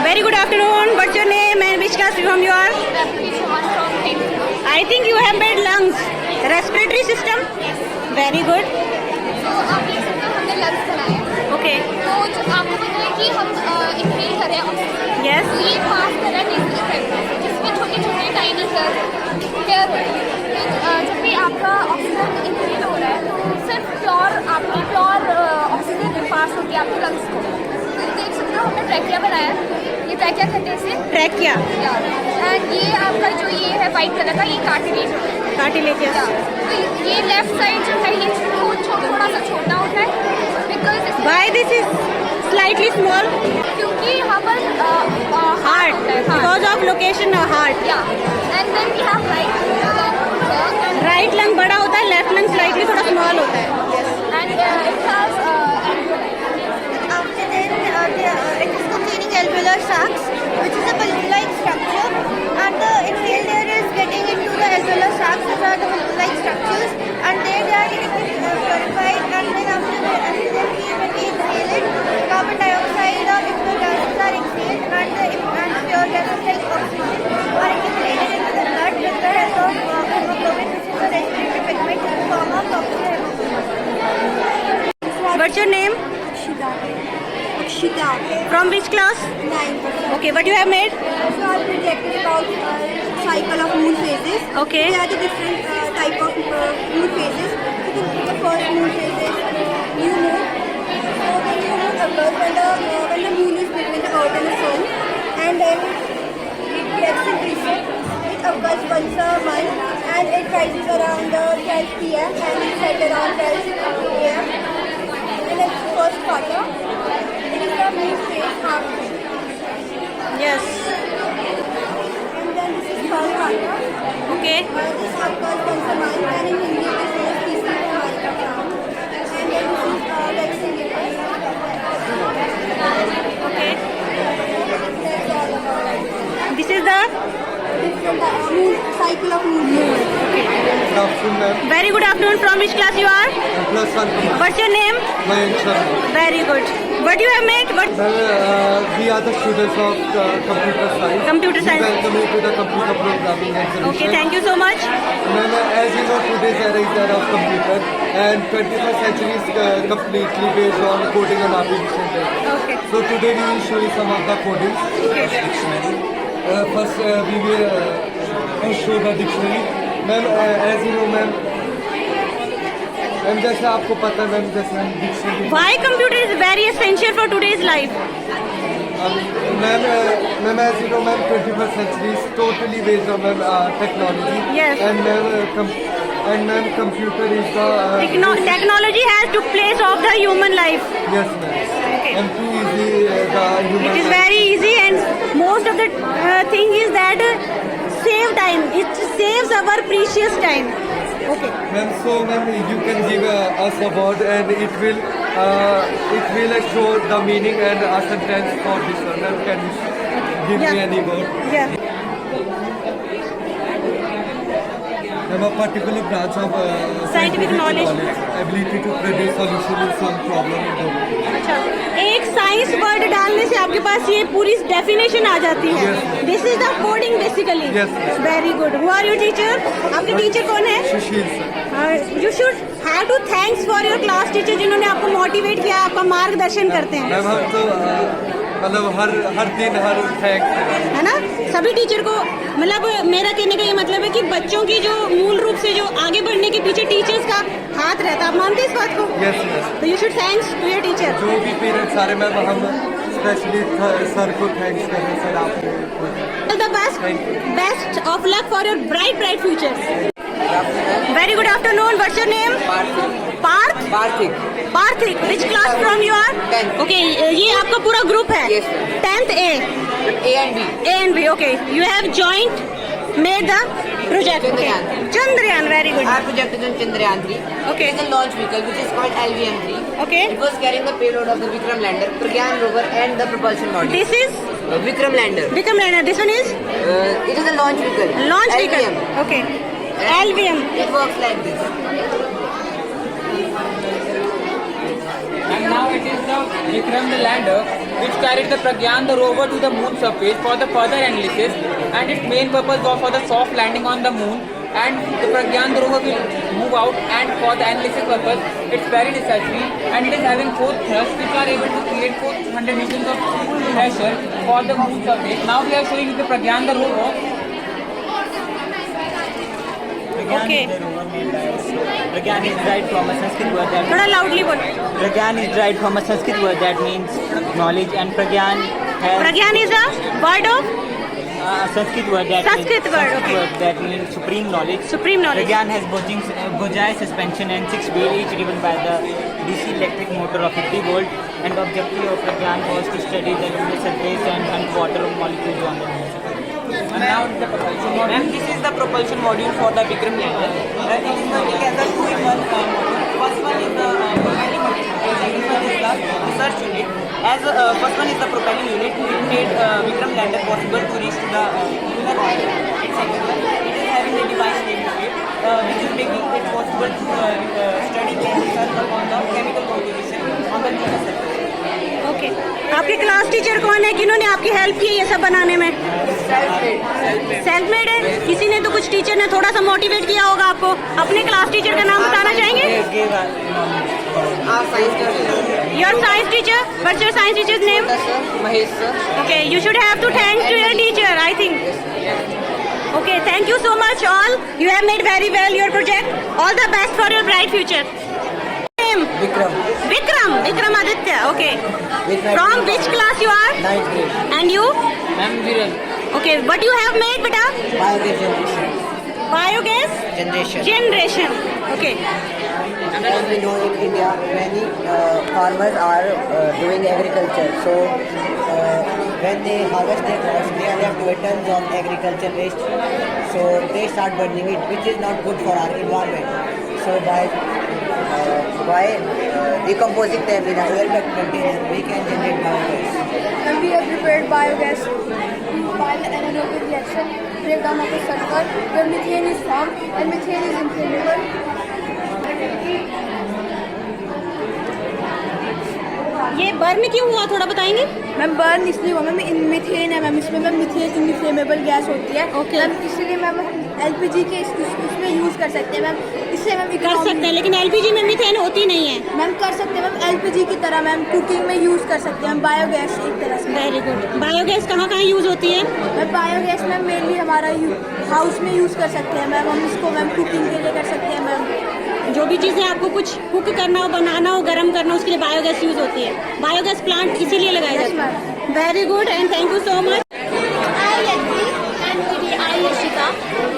Very good afternoon. What's your name and which class from you are? I think you have made lungs. Respiratory system? Very good. तो आप देख सकते हो हमने lungs बनाए हैं। Okay. तो जो आपको पता है कि हम इनहेल कर रहे हैं ऑक्सीजन। Yes. तो ये पास कर रहा है नेजल फेब्रिक जिसमें छोटे छोटे टाइनी हेयर हो रहे हैं। तो जब भी आपका ऑक्सीजन इनहेल हो रहा है तो सिर्फ प्योर ऑक्सीजन पास होती है आपके लंग्स को। तो देख सकते हो हमने ट्रैकिया बनाया है। ये ट्रैकिया कहते हैं इसे। Trachea. एंड ये आपका जो ये है वाइट कलर का ये कार्टिलेज है। Cartilaginous. तो ये लेफ्ट साइड जो है ये थोड़ा सा छोटा होता है because Why this is slightly small? क्योंकि यहाँ पर Heart. होता है Because of location of heart. And then we have right Right lung बड़ा होता है, left lung slightly थोड़ा small होता है. And it has After then, it is containing alveolar sacs, which is a balloon-like structure, and the inhale air is getting into the alveolar sacs, which are the balloon-like structures, and there they are getting purified, and then after that, when we inhale it, carbon dioxide or if the gases are exhaled, and pure gases like oxygen are integrated into the blood with the help of hemoglobin, which is a respiratory pigment in the form of toxic hemoglobin. What's your name? Akshita. From which class? 9%. Okay, what you have made? So I projected about cycle of moon phases. Okay. There are the different type of moon phases. So the first moon phase is new moon. So the new moon occurs when the moon is between the earth and the sun, and then it gets in reset. It occurs once a month, and it rises around 12 p.m. and it sets around 12 a.m. And it's first quarter. It is the moon phase half moon. Yes. And then this is third quarter. Okay. This occurs once a month, and in Hindi this is तीसरी तिमाही का काम. And then this is waxing eclipse. Okay. That's all about it. This is the Different moon cycle of moon. Good afternoon, ma'am. very good afternoon. From which class you are? Plus one. What's your name? Mayank Sharma. Very good. What you have made? What? Ma'am, we are the students of computer science. Computer science. We welcome you to the computer programming exhibition. Okay, thank you so much. Ma'am, as you know, today's era is era of computer, and 21st century is completely based on coding and artificial intelligence. Okay. So today we will show you some of the coding. Okay. First, we will show the dictionary. Ma'am, as you know, ma'am, जैसे आपको पता है ma'am, जैसे हम dictionary Why computer is very essential for today's life? Ma'am, as you know, ma'am, 21st century is totally based on technology. Yes. And ma'am, computer is the Technology has took place of the human life. yes, ma'am. Okay. And too easy the human. It is life. very easy, and most of the thing is that save time. It saves our precious time. Okay. Ma'am, so ma'am, you can give us a word, and it will show the meaning and a sentence for this one. Ma'am, can you give me any word? Yeah. Ma'am, a particular branch of Scientific knowledge. ability to produce solution in some problem in the world. अच्छा, एक science word डालने से आपके पास ये पूरी definition आ जाती है. Yes. This is the coding basically. Yes. Very good. Who are your teacher? आपके टीचर कौन है? Sushil sir. You should have to thanks for your class teacher जिन्होंने आपको मोटिवेट किया, आपका मार्गदर्शन करते हैं, मैम हम तो मतलब हर दिन हर थैंक्स है ना. सभी टीचर को, मतलब मेरा कहने का ये मतलब है कि बच्चों की जो मूल रूप से जो आगे बढ़ने के पीछे टीचर्स का हाथ रहता है. आप मानते हैं इस बात को? Yes yes. तो you should thanks to your teacher. जो भी पेरेंट्स सारे मैम हम स्पेशली सर को थैंक्स कर रहे हैं. सर आपको the best of luck for your bright future. Very good afternoon. What's your name? Parth. Parthik. Which class from you are? 10th. Okay, ये आपका पूरा ग्रुप है? Yes, sir. 10th A A and B. and B. Okay, you have joined, made the project. Chandrayaan. Okay. Chandrayaan, very good. Our project is on Chandrayaan 3. Okay. It is a launch vehicle which is called LVM-3. Okay. It was carrying the payload of the Vikram lander, Pragyan rover, and the propulsion module. This is Vikram lander. Vikram lander. This one is It is a launch vehicle. launch vehicle. LVM. Okay. And LVM. It works like this. And now it is the Vikram the lander which carried the Pragyan the rover to the moon surface for the further analysis, and its main purpose was for the soft landing on the moon. And the Pragyan the rover will move out, and for the analysis purpose, it's very necessary, and it is having 4 thrusts which are able to create 400 newtons of pressure for the moon surface. Now we are showing you the Pragyan the rover. Okay. Pragyan is derived from a Sanskrit word that थोड़ा loudly बोलो. Pragyan is derived from a Sanskrit word that means knowledge, and Pragyan has Pragyan is a word of a Sanskrit word that Sanskrit word, okay. that means supreme knowledge. supreme knowledge. Pragyan has Bojai suspension and 6 wheels, each driven by the DC electric motor of 50 volt. And the objective of Pragyan was to study the lunar surface and hunt water molecules on the moon. And now the propulsion module. And this is the propulsion module for the Vikram lander. It is working as a 2-in-1 module. First one is the propelling unit, and second one is the research unit. As first one is the propelling unit, it made Vikram lander possible to reach to the lunar orbit. And second one, it is having a device named Kit, which is making it possible to study and research upon the chemical composition on the lunar surface. Okay. आपके class teacher कौन है, किन्होंने आपकी help की ये सब बनाने में? Self made है. किसी ने तो कुछ टीचर ने थोड़ा सा मोटिवेट किया होगा आपको. अपने क्लास टीचर का नाम बताना चाहेंगे? Your science teacher. What's your science teachers name? Mahesh sir. Okay, you should have to thank to your teacher, I think. Okay, thank you so much all. You have made very well your project. All the best for your bright future. Name? Vikram. Vikram Aditya. Okay. With my From which class you are? 9th grade. And you? I'm Viral. Okay, what you have made, beta? Biogas generation. Biogas generation. Okay. As we know, in India, many farmers are doing agriculture. So when they harvest their crops, they are left with tons of agriculture waste. So they start burning it, which is not good for our environment. So by decomposing them in a well-packed container, we can generate biogas. And we have prepared biogas by an anaerobic reaction, breakdown of the sulfur, where methane is formed, and methane is inflammable. ये burn क्यों हुआ, थोड़ा बताएंगे? Ma'am burn इसलिए हुआ ma'am, methane है ma'am, इसमें ma'am methane inflammable gas होती है. Okay. मैम इसलिए मैम एलपीजी के इसमें यूज़ कर सकते हैं मैम. इससे मैम कर सकते हैं, लेकिन एलपीजी में मीथेन होती नहीं है. मैम कर सकते हैं मैम, एलपीजी की तरह मैम कुकिंग में यूज़ कर सकते हैं. बायोगैस एक तरह से. Very good. बायोगैस कहाँ कहाँ यूज होती है? मैम बायोगैस मैम मेनली हमारा हाउस में यूज़ कर सकते हैं मैम. हम इसको मैम कुकिंग के लिए कर सकते हैं मैम. जो भी चीज़ें आपको कुछ कुक करना हो, बनाना हो, गर्म करना हो, उसके लिए बायोगैस यूज होती है. बायोगैस प्लांट इसीलिए लगाया Yes, जाता है. Very good and thank you so much. I Yadvi and today I Yashika.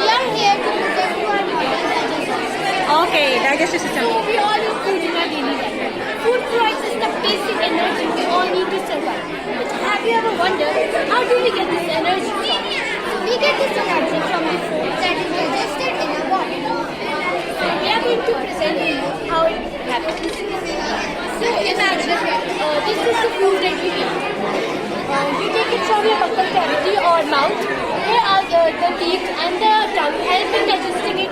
We are here to present you our modern digestive system. Okay, digestive system. So we all use food in our daily life. Food provides us the basic energy we all need to survive. But have you ever wondered how do we get this energy from? We get this energy from the food that is digested in our body. We are going to present you how it happens. So imagine this is the food that we eat. You take it from your buccal cavity or mouth. Here are the teeth and the tongue help in digesting it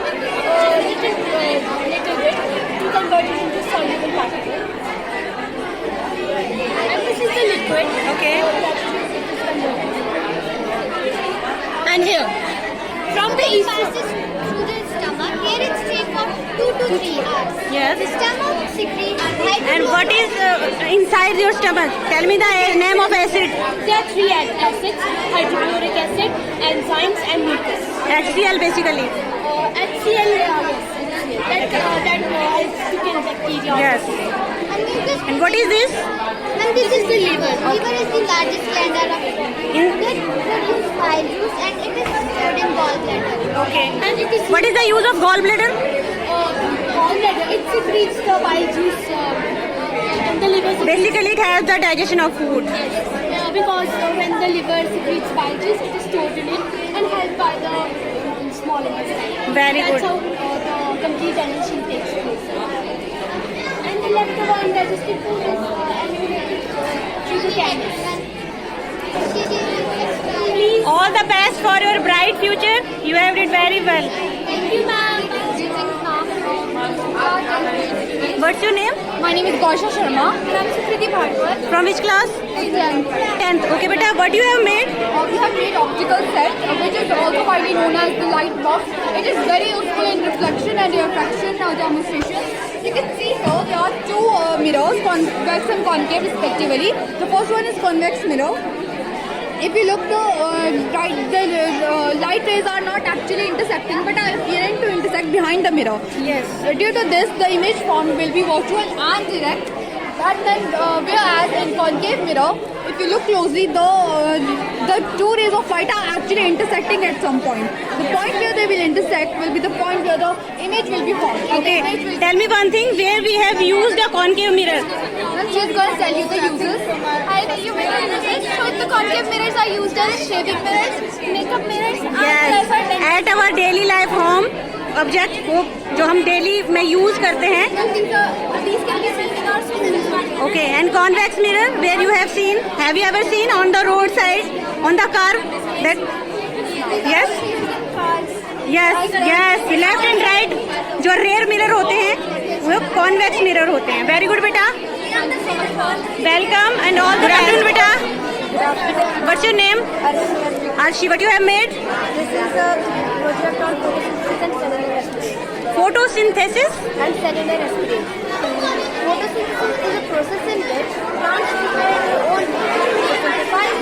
little bit to convert it into soluble particles. And this is the liquid. Okay. And here, from the east. Passes through the stomach. Here it stays for 2 to 3 hours. Yes. The stomach secretes And what is inside your stomach? Tell me the name of acid. There are 3 acids: hydrochloric acid, enzymes, and mucus. HCl basically. HCl, that helps to kill bacteria. Yes. And what is this? And this is the liver. Liver is the largest gland of the body. It produces bile juice and it is stored in gallbladder. Okay. And it is What is the use of gallbladder? gallbladder. It secretes the bile juice and the liver secretes. Basically, it has the digestion of food. Because when the liver secretes bile juice, it is stored in it and helped by the small intestine. Very That's good. how the complete digestion takes place. And the leftover undigested food is eliminated through the kidneys. Please. All the best for your bright future. You have did very well. Thank you, ma'am. What What's your name? My name is Gausha Sharma and I'm Sukriti Bhargava. From which class? 10th. Okay, beta, what you have made? We have made optical set, which is also widely known as the light box. It is very useful in reflection and diffraction demonstration. You can see here there are two mirrors, convex and concave respectively. The first one is convex mirror. If you look to the light rays are not actually intersecting but are appearing to intersect behind the mirror. Yes. Due to this, the image formed will be virtual and direct. But then, whereas in concave mirror, if you look closely, the two rays of light are actually intersecting at some point. The point where they will intersect will be the point where the image will be formed. And the image Okay, will tell me one thing, where we have used a concave mirror. She's going to tell you the uses. I'll tell you what the uses. So the concave mirrors are used as shaving mirrors, makeup mirrors, Yes, at our daily life home object को जो हम daily में use करते हैं. These can be seen in our schools. Okay, and convex mirror where you have you ever seen on the roadside, on the car? That yes, yes, left and right जो rear mirror होते हैं वो convex mirror होते हैं. Very good बेटा. Welcome and all the afternoon बेटा. What's your name? Arshi. What you have made? This is a project on photosynthesis and cellular respiration. And cellular respiration. Photosynthesis is a process in which plants prepare their own food to synthesize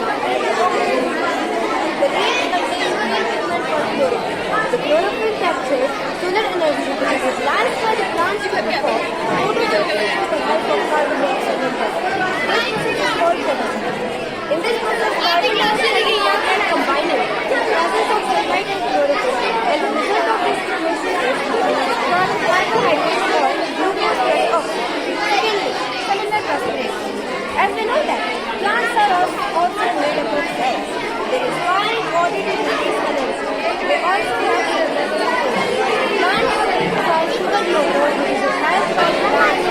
the rays contain main pigment called chlorophyll. The chlorophyll captures solar energy which is utilized by the plants to perform photosynthesis with the help of carbon dioxide and water. This process is called photosynthesis. In this process, carbon dioxide and combining the presence of sunlight and chlorophyll. As a result of this reaction, carbohydrates form glucose plus oxygen. Secondly, cellular respiration. As we know that plants are also made up of cells. They respire body to release energy. They also have cellular respiration. Plants synthesize sugar glucose which is utilized by the plants.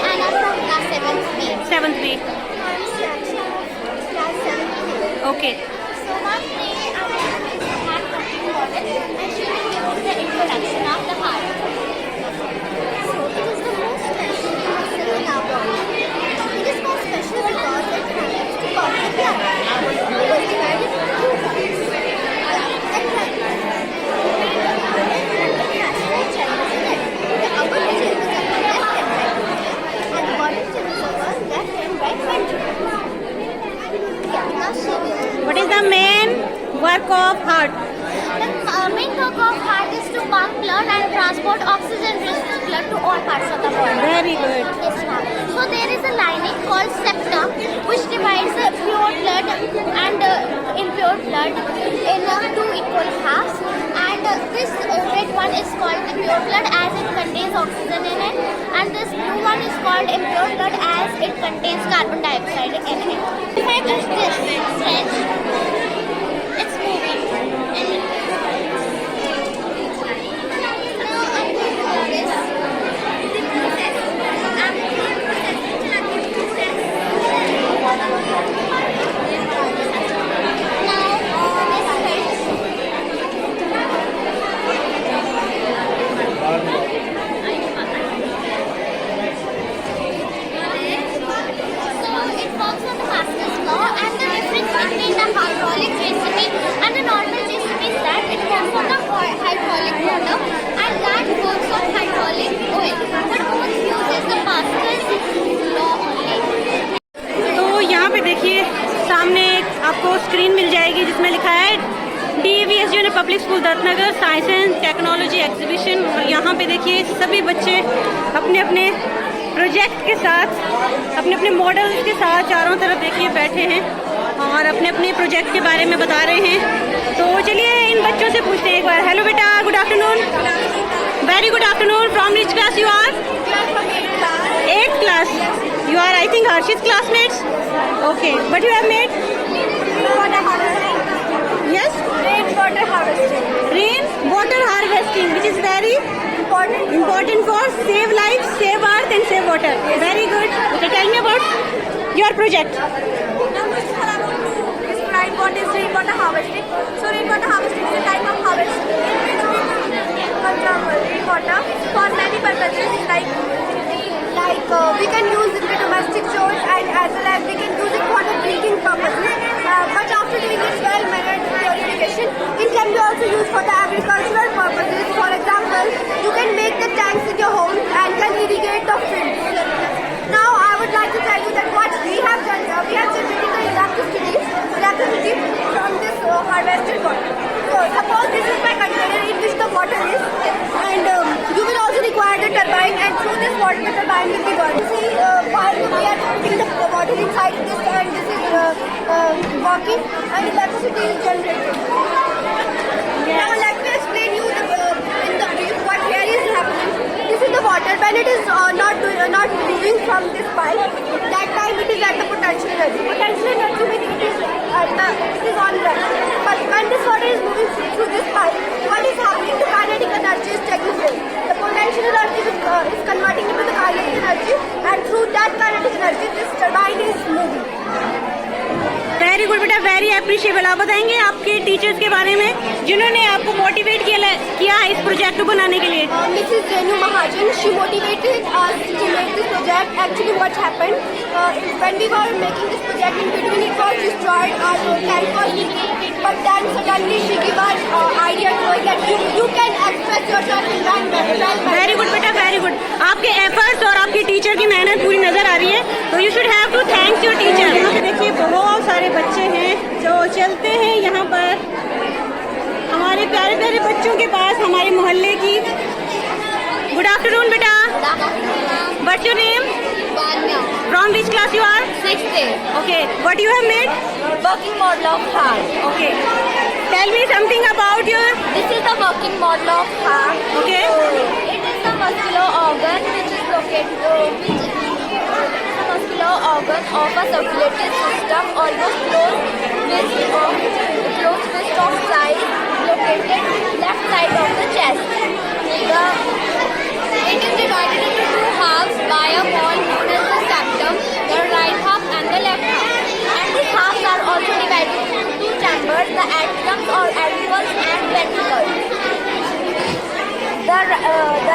And I'm from class 7th B. 7th B. Class 7. Okay. So ma'am, today I'm going to make a heart pumping model and she will give us the introduction of the heart. So it is the most special muscle in our body. It is more special because it connects to pump the blood. It is divided into two parts. And right. It has four chambers in it. The upper two chambers are for left and right ventricle, and the bottom chambers are for left and right ventricle. Yeah, now she will. What is the main work of heart? The main work of heart is to pump blood and transport oxygen-rich blood to all parts of the body. Very good. Yes, ma'am. So there is a lining called septum which divides the pure blood and impure blood in two equal halves. And this red one is called the pure blood as it contains oxygen in it. And this blue one is called impure blood as it contains carbon dioxide in it. If I touch this stretch, it's moving. आपको screen मिल जाएगी जिसमें लिखा है DAVS union public school Dattanagar science and technology exhibition. और यहाँ पे देखिए सभी बच्चे अपने अपने प्रोजेक्ट के साथ अपने अपने मॉडल्स के साथ चारों तरफ देखिए बैठे हैं और अपने अपने प्रोजेक्ट के बारे में बता रहे हैं। तो चलिए इन बच्चों से पूछते हैं एक बार। हेलो बेटा, good afternoon. Very good afternoon. From which class you are? 8th class. You are, I think, Harshit's classmates. Okay. What you have made? Water harvesting. Yes. Rainwater harvesting. Rainwater harvesting, which is very important for save lives, save earth, and save water. Very good. Okay, tell me about your project. Now, Mr. Haramun describe what is rainwater harvesting. So, rainwater harvesting is a type of harvesting in which we conserve rainwater for many purposes like we can use it for domestic chores and as well as we can use it for the drinking purposes. But after doing it well mannered purification, it can be also used for the agricultural purposes. For example, you can make the tanks in your home and can irrigate the fields. Now I would like to tell you that what we have done here, we have generated the electricity from this harvested water. So suppose this is my container in which the water is, and you will also require the turbine, and through this water the turbine will be run. See, while we are putting the water inside this, and this is working, and electricity is generated. Now let me explain you in the brief what here is happening. This is the water. When it is not moving from this pipe, that time it is at the potential energy. Potential energy means it is on rest. But when this water is moving through this pipe, what is happening? The kinetic energy is taking place. The potential energy is converting into the kinetic energy, and through that kinetic energy, this turbine is moving. Very good बेटा, very appreciable. आप बताएंगे आपके teachers के बारे में जिन्होंने आपको motivate किया इस प्रोजेक्ट को बनाने के लिए? Mrs. Renu Mahajan, she motivated us to make this project. Actually, what happened when we were making this project, in between it was destroyed, our tank was leaking, but then suddenly she gave us idea to it that you can express yourself in that manner. Very good बेटा, very good. आपके efforts और आपकी teacher की मेहनत पूरी नजर आ रही है, तो you should have to thanks your teacher. यहाँ पे देखिए बहुत सारे बच्चे हैं जो चलते हैं यहाँ पर हमारे प्यारे प्यारे बच्चों के पास, हमारे मोहल्ले की। गुड आफ्टरनून बेटा, what's your name? From which class you are? 6th day. Okay, what you have made? Working model of heart. Okay, tell me something about your. This is the working model of heart. Okay. It is the muscular organ which is located. Muscular organ of a circulatory system almost close fist of size, located left side of the chest. It is divided into two halves by a wall known as the septum, the right half and the left half. And these halves are also divided into two chambers, the atriums or auricles and ventricles. The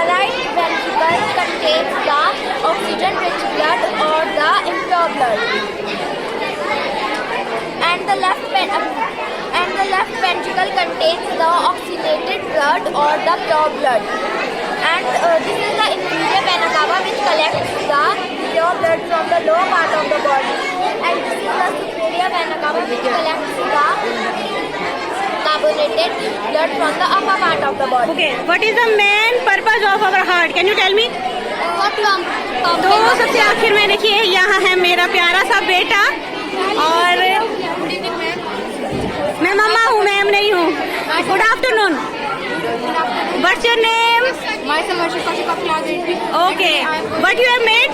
right ventricle contains the oxygen-rich blood or the impure blood, and the left ventricle contains the oxygenated blood or the pure blood. And this is the inferior vena cava which collects the pure blood from the lower part of the body, and this is the superior vena cava which collects the carbonated blood from the upper part of the body. Okay, what is the main purpose of our heart? Can you tell me? तो सबसे आखिर में देखिए यहाँ है मेरा प्यारा सा बेटा, और मैं मम्मा हूँ, मैम नहीं हूँ। Good afternoon, what's your name? Myself, Okay, what you have made?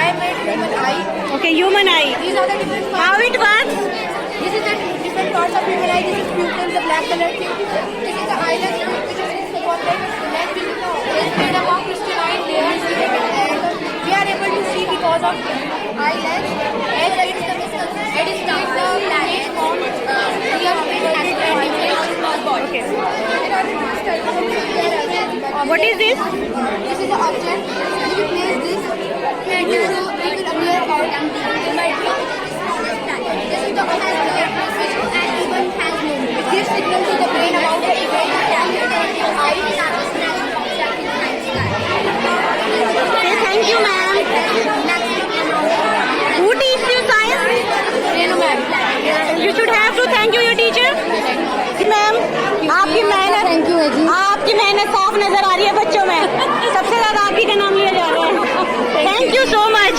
I made human eye. Okay, human eye. These are the different parts. How it works? This is the different parts of human eye. This is pupils, the black color thing. This is the eyelid, which is supported. Next is made up of crystalline layers, and we are able to see because of eyelid. As it is the planet formed here Okay. What is this? This is the object. If you place this, it will appear out and this is the object and even has movement. It gives signal to the brain about the event Okay, thank you, ma'am. Who teaches you science? You should have to thank you, your teacher. Ma'am, आपकी मेहनत साफ नजर आ रही है बच्चों में। सबसे ज्यादा आप ही का नाम लिया जा रहा है। Thank you so much.